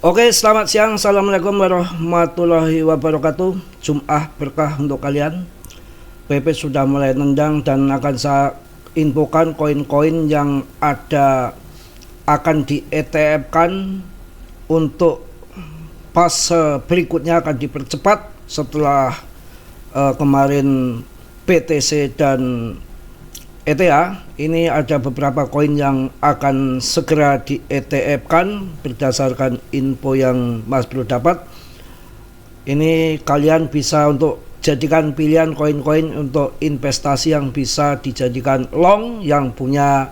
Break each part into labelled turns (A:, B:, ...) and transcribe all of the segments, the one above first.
A: Oke, selamat siang. Assalamualaikum warahmatullahi wabarakatuh. Jum'ah berkah untuk kalian. PP sudah mulai nendang dan akan saya infokan koin-koin yang ada akan di ETF-kan untuk fase berikutnya akan dipercepat setelah kemarin PTC dan ETA. Ini ada beberapa koin yang akan segera di ETF-kan berdasarkan info yang Mas Bro dapat. Ini kalian bisa untuk jadikan pilihan koin-koin untuk investasi yang bisa dijadikan long, yang punya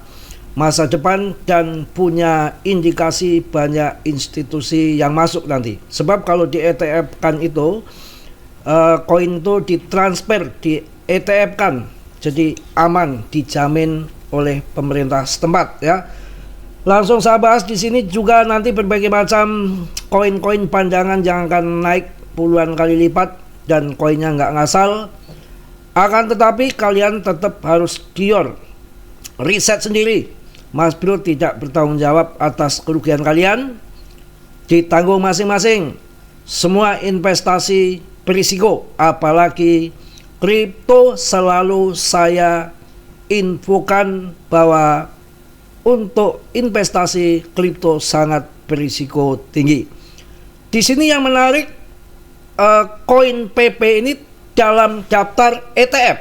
A: masa depan dan punya indikasi banyak institusi yang masuk nanti. Sebab kalau di ETF-kan itu koin itu ditransfer di ETF-kan, jadi aman, dijamin oleh pemerintah setempat ya. Langsung saya bahas di sini juga nanti berbagai macam koin-koin pandangan yang akan naik puluhan kali lipat dan koinnya nggak ngasal. Akan tetapi kalian tetap harus gior, riset sendiri. Mas Bro tidak bertanggung jawab atas kerugian kalian, ditanggung masing-masing. Semua investasi berisiko, apalagi kripto selalu saya infokan bahwa untuk investasi kripto sangat berisiko tinggi. Di sini yang menarik, koin PP ini dalam daftar ETF.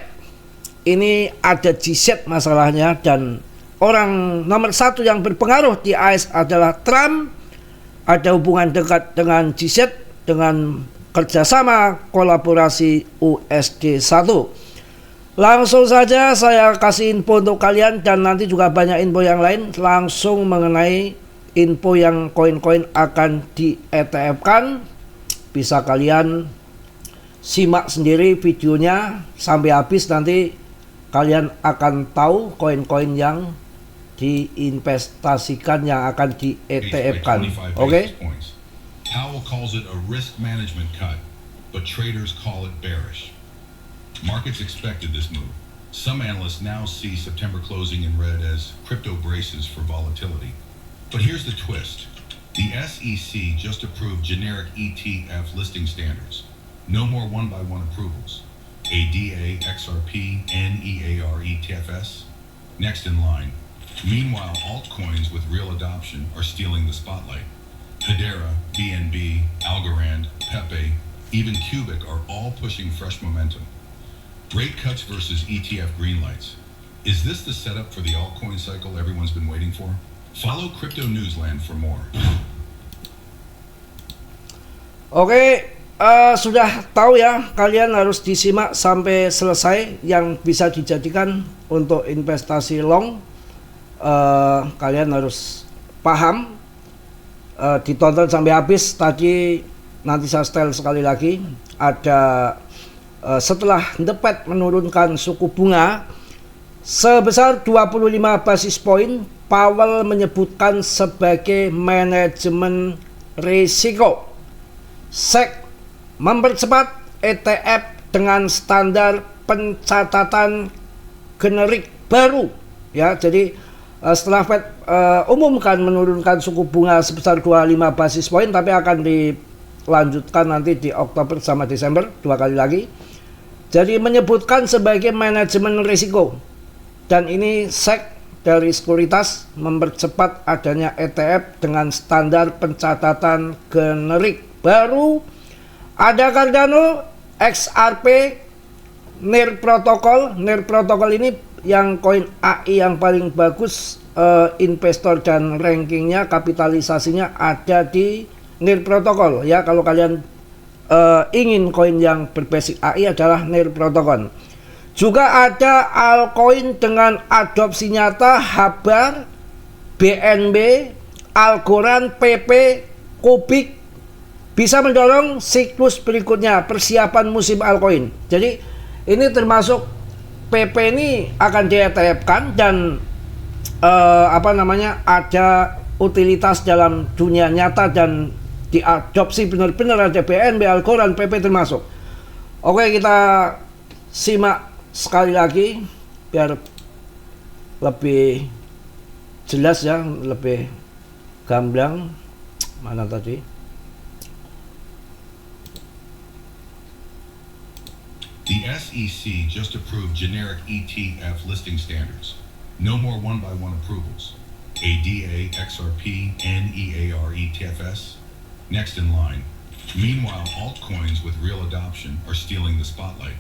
A: Ini ada GZ masalahnya, dan orang nomor satu yang berpengaruh di AS adalah Trump. Ada hubungan dekat dengan GZ dengan kerjasama kolaborasi USD 1. Langsung saja saya kasih info untuk kalian, dan nanti juga banyak info yang lain langsung mengenai info yang koin-koin akan di ETF-kan. Bisa kalian simak sendiri videonya sampai habis, nanti kalian akan tahu koin-koin yang diinvestasikan yang akan di ETF-kan. Oke?
B: Powell calls it a risk management cut, but traders call it bearish. Markets expected this move. Some analysts now see September closing in red as crypto braces for volatility. But here's the twist. The SEC just approved generic ETF listing standards. No more one-by-one approvals. ADA, XRP, NEAR ETFS, next in line. Meanwhile, altcoins with real adoption are stealing the spotlight. Hedera, BNB, Algorand, Pepe, even Cubic are all pushing fresh momentum. Rate cuts versus ETF green lights. Is this the setup for the altcoin cycle everyone's been waiting for? Follow Crypto Newsland for more.
A: Oke, sudah tahu ya, kalian harus disimak sampai selesai yang bisa dijadikan untuk investasi long. Kalian harus paham, ditonton sampai habis. Tadi nanti saya setel sekali lagi. Ada setelah The Fed menurunkan suku bunga sebesar 25 basis point, Powell menyebutkan sebagai manajemen risiko. SEC mempercepat ETF dengan standar pencatatan generik baru ya. Jadi setelah Fed umumkan menurunkan suku bunga sebesar 25 basis point, tapi akan dilanjutkan nanti di Oktober sama Desember 2 kali lagi. Jadi menyebutkan sebagai manajemen risiko, dan ini SEC dari sekuritas mempercepat adanya ETF dengan standar pencatatan generik baru. Ada Cardano, XRP, NIR Protocol. NIR Protocol ini yang koin AI yang paling bagus, investor dan rankingnya, kapitalisasinya ada di NIR Protocol ya. Kalau kalian ingin koin yang berbasis AI adalah NIR Protocol. Juga ada altcoin dengan adopsi nyata, Habar, BNB, Algorand, PP, Cubic, bisa mendorong siklus berikutnya, persiapan musim altcoin. Jadi ini termasuk PP ini akan di-ETF-kan, dan ada utilitas dalam dunia nyata dan diadopsi benar-benar. Ada BNB, Algorand, PP termasuk. Oke, kita simak sekali lagi biar lebih jelas ya, lebih gamblang. Mana tadi?
B: The SEC just approved generic ETF listing standards. No more one-by-one approvals. ADA, XRP, NEAR ETFS, next in line. Meanwhile, altcoins with real adoption are stealing the spotlight.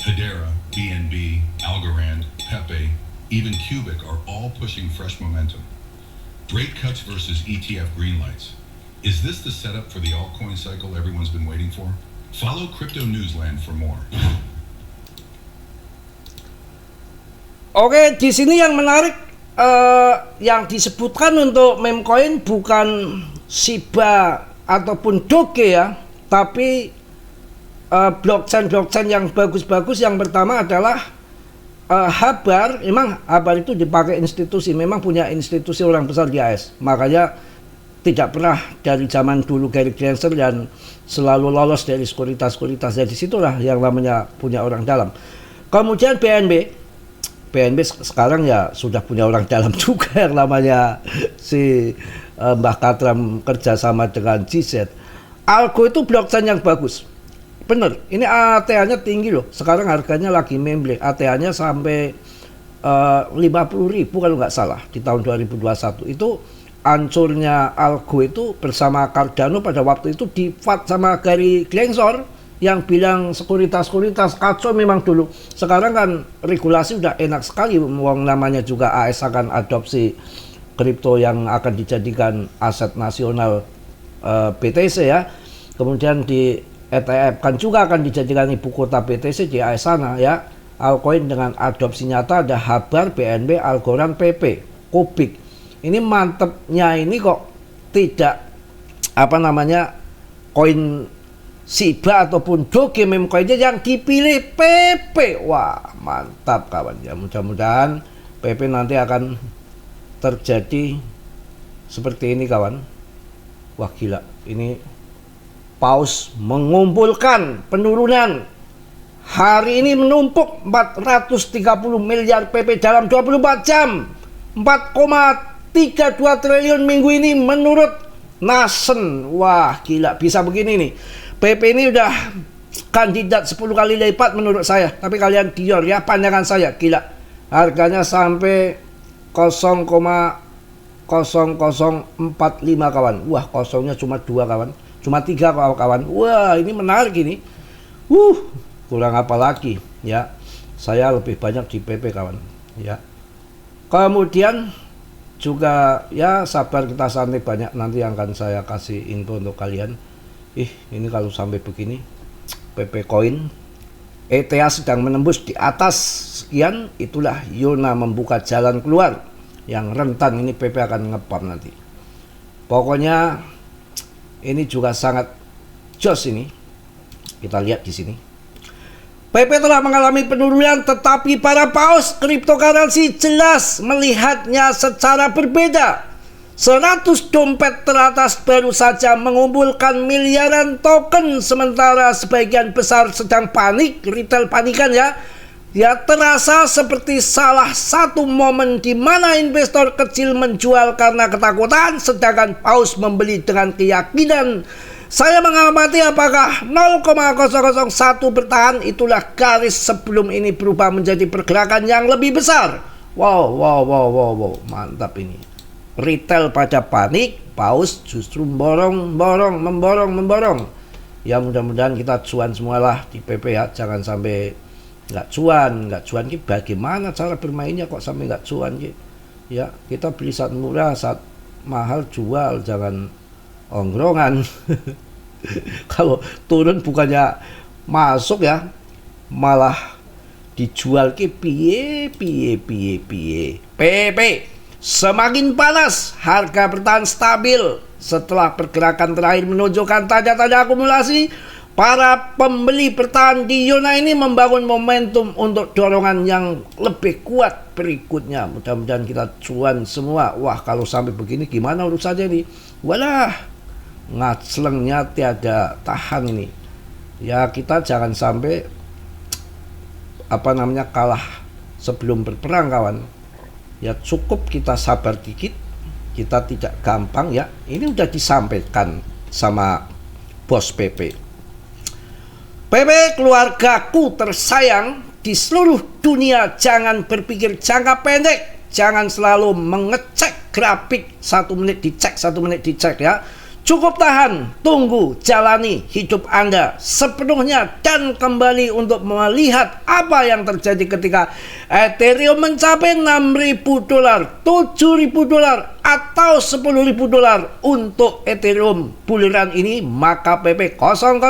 B: Hedera, BNB, Algorand, Pepe, even Cubic are all pushing fresh momentum. Rate cuts versus ETF greenlights. Is this the setup for the altcoin cycle everyone's been waiting for? Follow Crypto Newsland for more.
A: Oke, di sini yang menarik yang disebutkan untuk meme coin bukan Shiba ataupun Doge ya, tapi blockchain yang bagus-bagus. Yang pertama adalah Habar. Memang Habar itu dipakai institusi, memang punya institusi orang besar di AS, makanya tidak pernah dari zaman dulu Gary Gensler dan selalu lolos dari sekuritas-sekuritas. Jadi situlah yang namanya punya orang dalam. Kemudian BNB sekarang ya sudah punya orang dalam juga yang namanya si Mbah Katram kerjasama dengan GZ. Algo itu blockchain yang bagus. Bener, ini ATA-nya tinggi loh. Sekarang harganya lagi memble. ATA-nya sampai 50.000 kalau nggak salah di tahun 2021. Itu hancurnya Algo itu bersama Cardano pada waktu itu di-fight sama Gary Gensler yang bilang sekuritas kacau memang dulu. Sekarang kan regulasi udah enak sekali, wong namanya juga AS akan adopsi kripto yang akan dijadikan aset nasional BTC ya. Kemudian di ETF kan juga akan dijadikan ibu kota BTC di AS sana ya. Altcoin dengan adopsi nyata ada Habar, BNB, Algorand, PP, Cubic. Ini mantepnya ini kok tidak koin Shiba ataupun Doge meme coinnya yang dipilih PP. Wah, mantap kawan ya. Mudah-mudahan PP nanti akan terjadi seperti ini kawan. Wah gila, ini paus mengumpulkan penurunan. Hari ini menumpuk 430 miliar PP dalam 24 jam. 4,32 triliun minggu ini menurut Nasen. Wah gila, bisa begini nih. PP ini udah kandidat 10 kali lipat menurut saya. Tapi kalian dior ya, pandangan saya gila. Harganya sampai 0,0045 kawan. Wah, kosongnya cuma 2 kawan. Cuma 3 kawan. Wah, ini menarik ini. Kurang apa lagi ya. Saya lebih banyak di PP kawan ya. Kemudian juga ya sabar, kita santai, banyak nanti yang akan saya kasih info untuk kalian. Ini kalau sampai begini PP Coin ETA sedang menembus di atas sekian, itulah Yona membuka jalan keluar yang rentan. Ini PP akan ngepam nanti. Pokoknya ini juga sangat jos ini. Kita lihat di sini. PP telah mengalami penurunan, tetapi para paus cryptocurrency jelas melihatnya secara berbeda. 100 dompet teratas baru saja mengumpulkan miliaran token, sementara sebagian besar sedang panik, retail panikan ya. Ya, terasa seperti salah satu momen di mana investor kecil menjual karena ketakutan, sedangkan paus membeli dengan keyakinan. Saya mengamati apakah 0,001 bertahan, itulah garis sebelum ini berubah menjadi pergerakan yang lebih besar. Wow, mantap ini. Retail pada panik, paus justru memborong. Ya mudah-mudahan kita cuan semualah di PP ya, jangan sampai nggak cuan ki. Bagaimana cara bermainnya kok sampai nggak cuan ki? Ya, kita beli saat murah, saat mahal jual, jangan ongrongan. Kalau turun bukannya masuk ya, malah dijual ki piye. PP semakin panas, harga bertahan stabil setelah pergerakan terakhir menunjukkan tanda-tanda akumulasi. Para pembeli bertahan di Yona ini membangun momentum untuk dorongan yang lebih kuat berikutnya. Mudah-mudahan kita cuan semua. Wah, kalau sampai begini gimana urusannya nih? Walah, ngaclengnya tiada tahan ini. Ya, kita jangan sampai kalah sebelum berperang kawan. Ya cukup kita sabar dikit, kita tidak gampang ya. Ini udah disampaikan sama bos PP. PP keluargaku tersayang di seluruh dunia, jangan berpikir jangka pendek, jangan selalu mengecek grafik 1 menit dicek, 1 menit dicek ya. Cukup tahan, tunggu, jalani hidup Anda sepenuhnya dan kembali untuk melihat apa yang terjadi ketika Ethereum mencapai $6.000, $7.000 atau $10.000 untuk Ethereum buliran ini. Maka PP 0005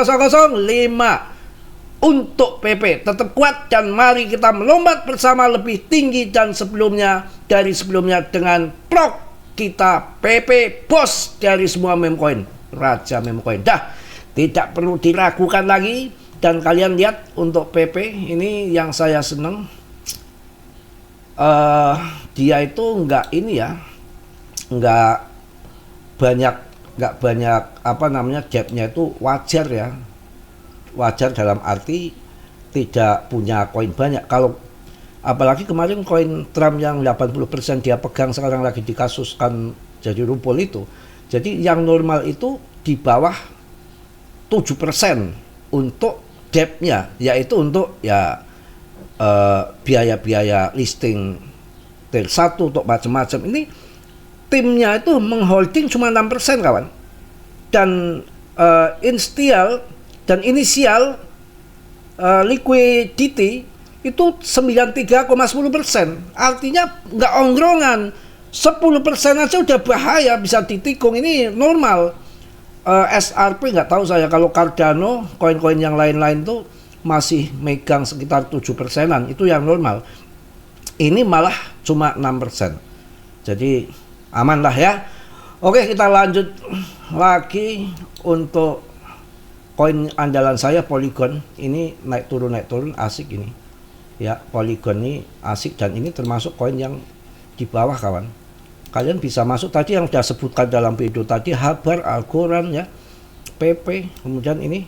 A: untuk PP tetap kuat dan mari kita melompat bersama lebih tinggi dan sebelumnya dari sebelumnya dengan prok kita PP bos dari semua meme coin, raja meme coin. Dah, tidak perlu diragukan lagi. Dan kalian lihat untuk PP ini yang saya seneng, dia itu enggak ini ya, enggak banyak apa namanya gapnya itu wajar ya, wajar dalam arti tidak punya koin banyak. Kalau apalagi kemarin koin Trump yang 80% dia pegang sekarang lagi dikasuskan jadi rumpul itu. Jadi yang normal itu di bawah 7% untuk debt-nya, yaitu untuk ya biaya-biaya listing tier 1 untuk macam-macam. Ini timnya itu mengholding cuma 6% kawan. Dan inisial liquidity itu 93,10%. Artinya nggak ongrongan. 10% aja udah bahaya, bisa ditikung. Ini normal. SRP nggak tahu saya. Kalau Cardano, koin-koin yang lain-lain tuh masih megang sekitar 7%-an. Itu yang normal. Ini malah cuma 6%. Jadi aman lah ya. Oke, kita lanjut lagi untuk koin andalan saya, Polygon. Ini naik turun asik ini. Ya, Polygon ini asik dan ini termasuk koin yang di bawah kawan. Kalian bisa masuk tadi yang sudah sebutkan dalam video tadi, Habar, Algorand ya, PP, kemudian ini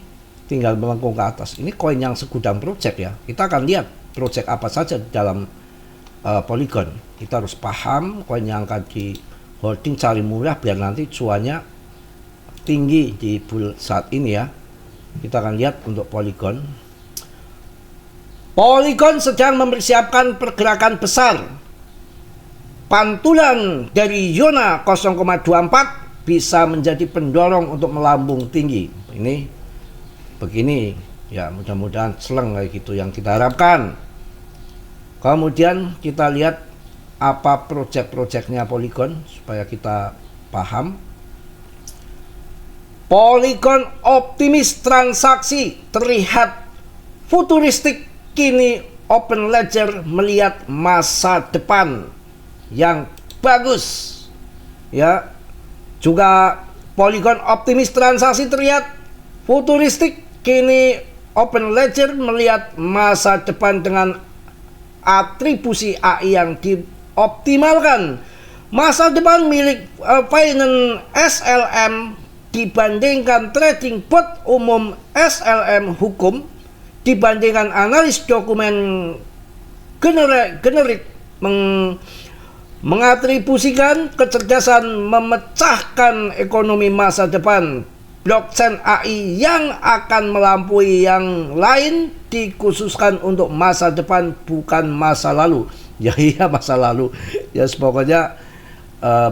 A: tinggal melengkung ke atas. Ini koin yang segudang project ya. Kita akan lihat project apa saja dalam Polygon. Kita harus paham koin yang akan di holding, cari murah biar nanti cuannya tinggi di bull saat ini ya. Kita akan lihat untuk Polygon. Polygon sedang mempersiapkan pergerakan besar. Pantulan dari Yona 0,24 bisa menjadi pendorong untuk melambung tinggi. Ini begini ya, mudah-mudahan seleng kayak gitu yang kita harapkan. Kemudian kita lihat apa project-projectnya Polygon supaya kita paham. Polygon optimis transaksi, terlihat futuristik. Kini Open Ledger melihat masa depan yang bagus ya. Juga Polygon optimis transaksi terlihat futuristik. Kini Open Ledger melihat masa depan dengan atribusi AI yang dioptimalkan. Masa depan milik Binance SLM dibandingkan trading bot umum SLM hukum, dibandingkan analis dokumen generik mengatribusikan kecerdasan memecahkan ekonomi masa depan. Blockchain AI yang akan melampaui yang lain dikhususkan untuk masa depan bukan masa lalu. Ya iya masa lalu. Ya pokoknya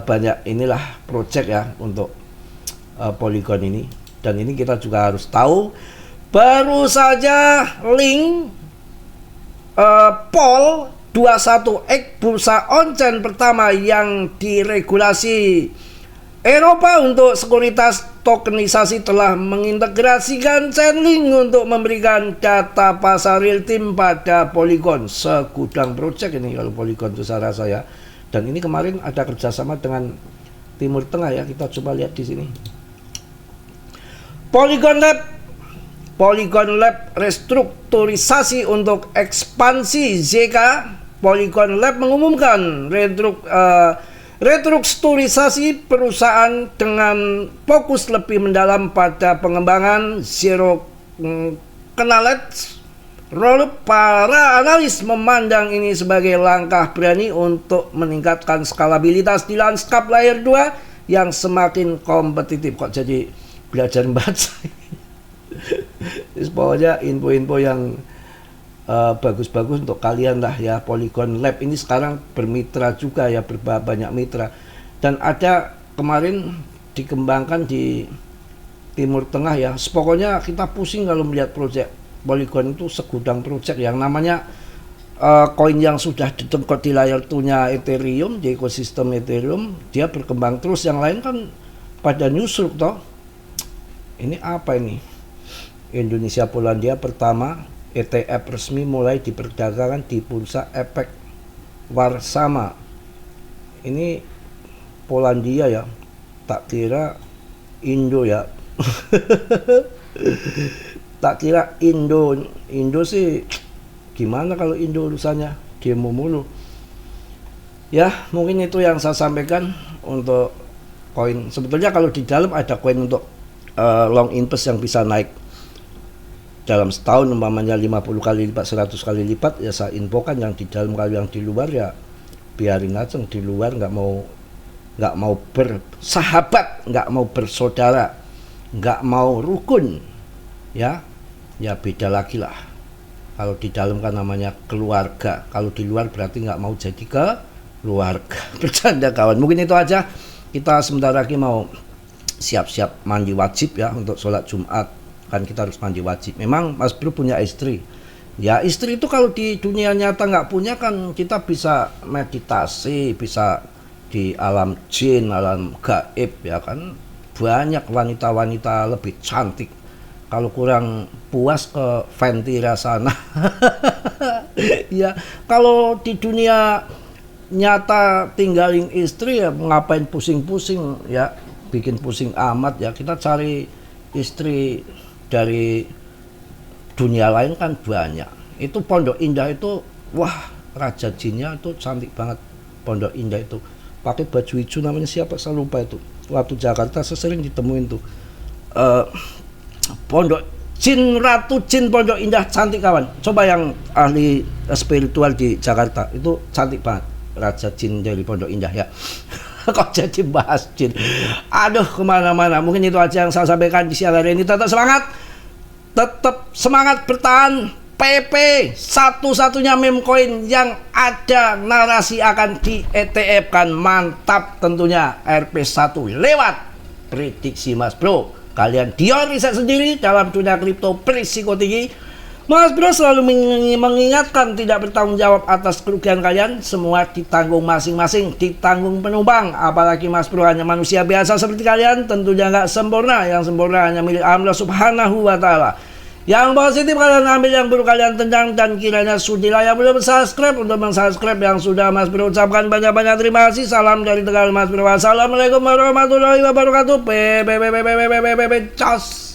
A: banyak inilah project ya untuk Polygon ini. Dan ini kita juga harus tahu. Baru saja link POL 21X bursa on-chain pertama yang diregulasi Eropa untuk sekuritas tokenisasi telah mengintegrasikan Chainlink untuk memberikan data pasar real time pada Polygon. Segudang project ini kalau Polygon itu saya rasa ya. Dan ini kemarin ada kerjasama dengan Timur Tengah ya. Kita coba lihat di sini. Polygon Lab restrukturisasi untuk ekspansi ZK. Polygon Lab mengumumkan restrukturisasi perusahaan dengan fokus lebih mendalam pada pengembangan zero knowledge rollup. Para analis memandang ini sebagai langkah berani untuk meningkatkan skalabilitas di lanskap layer 2 yang semakin kompetitif. Kok jadi belajar baca? Pokoknya info-info yang bagus-bagus untuk kalian lah ya. Polygon Lab ini sekarang bermitra juga ya, banyak mitra. Dan ada kemarin dikembangkan di Timur Tengah ya. Pokoknya kita pusing kalau melihat proyek Polygon itu, segudang proyek yang namanya koin yang sudah ditengkot di layar tunya Ethereum, di ekosistem Ethereum, dia berkembang terus. Yang lain kan pada nyusul toh. Ini apa ini? Indonesia Polandia pertama, ETF resmi mulai diperdagangkan di Bursa Efek Warszawa. Ini Polandia ya, tak kira Indo ya. Tak kira Indo sih, gimana kalau Indo urusannya, demo mulu. Ya, mungkin itu yang saya sampaikan untuk koin. Sebetulnya kalau di dalam ada koin untuk long invest yang bisa naik dalam setahun, umpamanya 50 kali lipat, 100 kali lipat, ya saya infokan. Yang di dalam, kalau yang di luar ya biarin aja. Di luar nggak mau bersahabat, nggak mau bersaudara, nggak mau rukun, ya beda lagi lah. Kalau di dalam kan namanya keluarga, kalau di luar berarti nggak mau jadi keluarga. Bercanda kawan. Mungkin itu aja. Kita sebentar lagi mau siap-siap mandi wajib ya untuk sholat Jumat. Kan kita harus mandi wajib. Memang Mas Bro punya istri. Ya istri itu kalau di dunia nyata nggak punya, kan kita bisa meditasi, bisa di alam jin, alam gaib ya kan. Banyak wanita-wanita lebih cantik. Kalau kurang puas ke Ventira sana. Ya, kalau di dunia nyata tinggalin istri ya ngapain pusing-pusing ya, bikin pusing amat ya. Kita cari istri dari dunia lain kan banyak. Itu Pondok Indah itu, wah, raja jinnya itu cantik banget. Pondok Indah itu pakai baju hijau, namanya siapa saya lupa itu. Waktu Jakarta saya sering ditemuin tuh. Pondok Jin, Ratu Jin Pondok Indah, cantik kawan. Coba yang ahli spiritual di Jakarta itu cantik banget. Raja Jin dari Pondok Indah ya. Kok jadi bahas jin? Aduh, kemana-mana. Mungkin itu aja yang saya sampaikan di siang hari ini. Tetap semangat bertahan. PP satu-satunya meme coin yang ada narasi akan di ETF kan. Mantap tentunya. RP1 lewat prediksi Mas Bro. Kalian Dior riset sendiri dalam dunia kripto berisiko tinggi. Mas Bro selalu mengingatkan tidak bertanggung jawab atas kerugian kalian. Semua ditanggung masing-masing, ditanggung penumpang. Apalagi Mas Bro hanya manusia biasa seperti kalian. Tentunya nggak sempurna. Yang sempurna hanya milik Allah Subhanahu wa Ta'ala. Yang positif kalian ambil, yang buruk kalian tendang. Dan kiranya sudilah yang belum subscribe untuk mensubscribe. Yang sudah Mas Bro ucapkan banyak-banyak terima kasih. Salam dari Tegal Mas Bro. Wassalamualaikum warahmatullahi wabarakatuh. Cos.